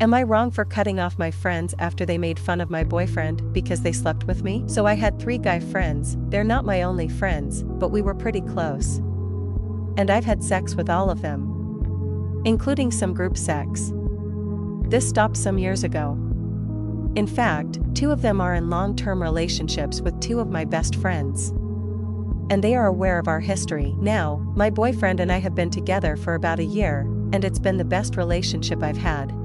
Am I wrong for cutting off my friends after they made fun of my boyfriend because they slept with me? So I had 3 guy friends, they're not my only friends, but we were pretty close. And I've had sex with all of them, including some group sex. This stopped some years ago. In fact, 2 of them are in long-term relationships with 2 of my best friends. And they are aware of our history. Now, my boyfriend and I have been together for about a year, and it's been the best relationship I've had.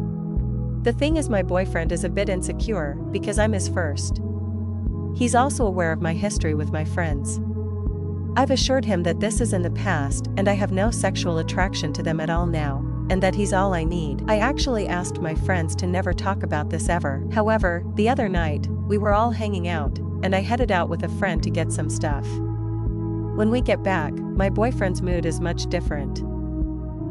The thing is, my boyfriend is a bit insecure because I'm his first. He's also aware of my history with my friends. I've assured him that this is in the past and I have no sexual attraction to them at all now, and that he's all I need. I actually asked my friends to never talk about this ever. However, the other night, we were all hanging out, and I headed out with a friend to get some stuff. When we get back, my boyfriend's mood is much different.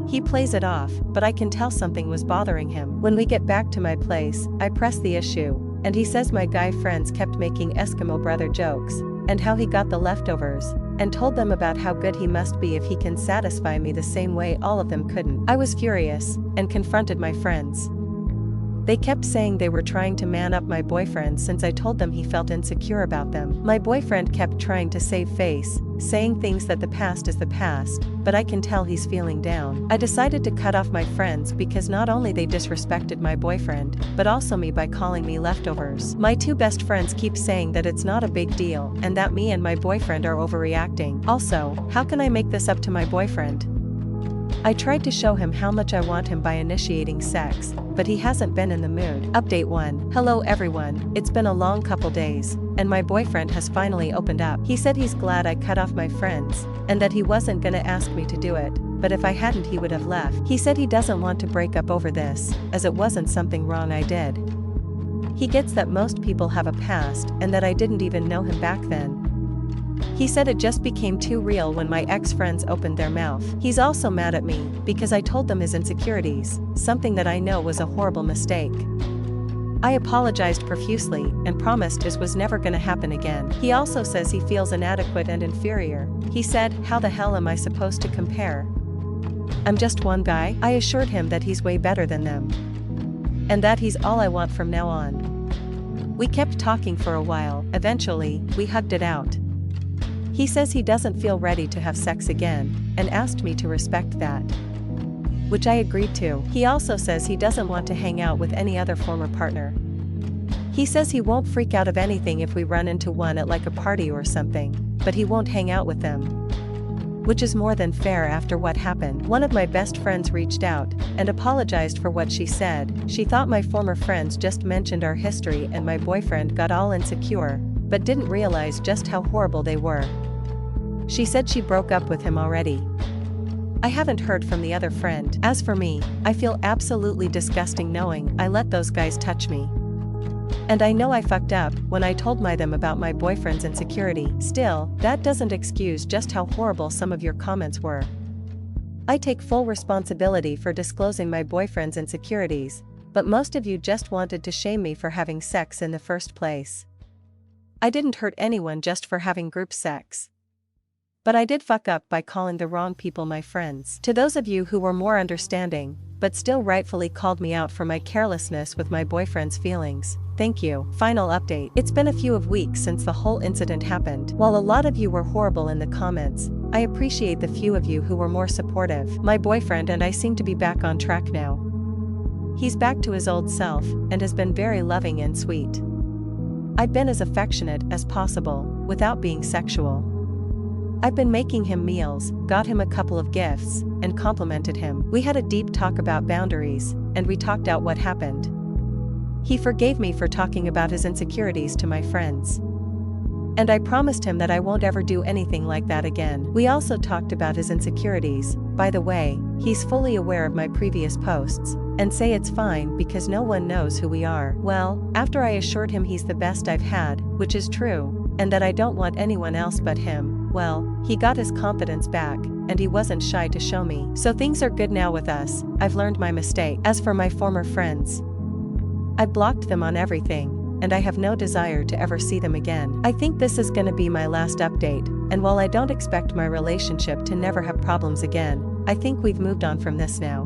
He plays it off, but I can tell something was bothering him. When we get back to my place, I press the issue, and he says my guy friends kept making Eskimo brother jokes, and how he got the leftovers, and told them about how good he must be if he can satisfy me the same way all of them couldn't. I was furious, and confronted my friends. They kept saying they were trying to man up my boyfriend since I told them he felt insecure about them. My boyfriend kept trying to save face, saying things that the past is the past, but I can tell he's feeling down. I decided to cut off my friends because not only they disrespected my boyfriend, but also me by calling me leftovers. My 2 best friends keep saying that it's not a big deal and that me and my boyfriend are overreacting. Also, how can I make this up to my boyfriend? I tried to show him how much I want him by initiating sex, but he hasn't been in the mood. Update 1. Hello everyone, it's been a long couple days, and my boyfriend has finally opened up. He said he's glad I cut off my friends, and that he wasn't gonna ask me to do it, but if I hadn't he would have left. He said he doesn't want to break up over this, as it wasn't something wrong I did. He gets that most people have a past and that I didn't even know him back then. He said it just became too real when my ex-friends opened their mouth. He's also mad at me because I told them his insecurities, something that I know was a horrible mistake. I apologized profusely and promised this was never gonna happen again. He also says he feels inadequate and inferior. He said, how the hell am I supposed to compare? I'm just one guy. I assured him that he's way better than them, and that he's all I want from now on. We kept talking for a while. Eventually, we hugged it out. He says he doesn't feel ready to have sex again, and asked me to respect that, which I agreed to. He also says he doesn't want to hang out with any other former partner. He says he won't freak out of anything if we run into one at like a party or something, but he won't hang out with them, which is more than fair after what happened. One of my best friends reached out and apologized for what she said. She thought my former friends just mentioned our history and my boyfriend got all insecure, but didn't realize just how horrible they were. She said she broke up with him already. I haven't heard from the other friend. As for me, I feel absolutely disgusting knowing I let those guys touch me. And I know I fucked up when I told them about my boyfriend's insecurity. Still, that doesn't excuse just how horrible some of your comments were. I take full responsibility for disclosing my boyfriend's insecurities, but most of you just wanted to shame me for having sex in the first place. I didn't hurt anyone just for having group sex. But I did fuck up by calling the wrong people my friends. To those of you who were more understanding, but still rightfully called me out for my carelessness with my boyfriend's feelings, thank you. Final update. It's been a few weeks since the whole incident happened. While a lot of you were horrible in the comments, I appreciate the few of you who were more supportive. My boyfriend and I seem to be back on track now. He's back to his old self, and has been very loving and sweet. I've been as affectionate as possible, without being sexual. I've been making him meals, got him a couple of gifts, and complimented him. We had a deep talk about boundaries, and we talked out what happened. He forgave me for talking about his insecurities to my friends. And I promised him that I won't ever do anything like that again. We also talked about his insecurities. By the way, he's fully aware of my previous posts, and say it's fine because no one knows who we are. Well, after I assured him he's the best I've had, which is true, and that I don't want anyone else but him, well, he got his confidence back, and he wasn't shy to show me. So things are good now with us. I've learned my mistake. As for my former friends, I blocked them on everything, and I have no desire to ever see them again. I think this is gonna be my last update, and while I don't expect my relationship to never have problems again, I think we've moved on from this now.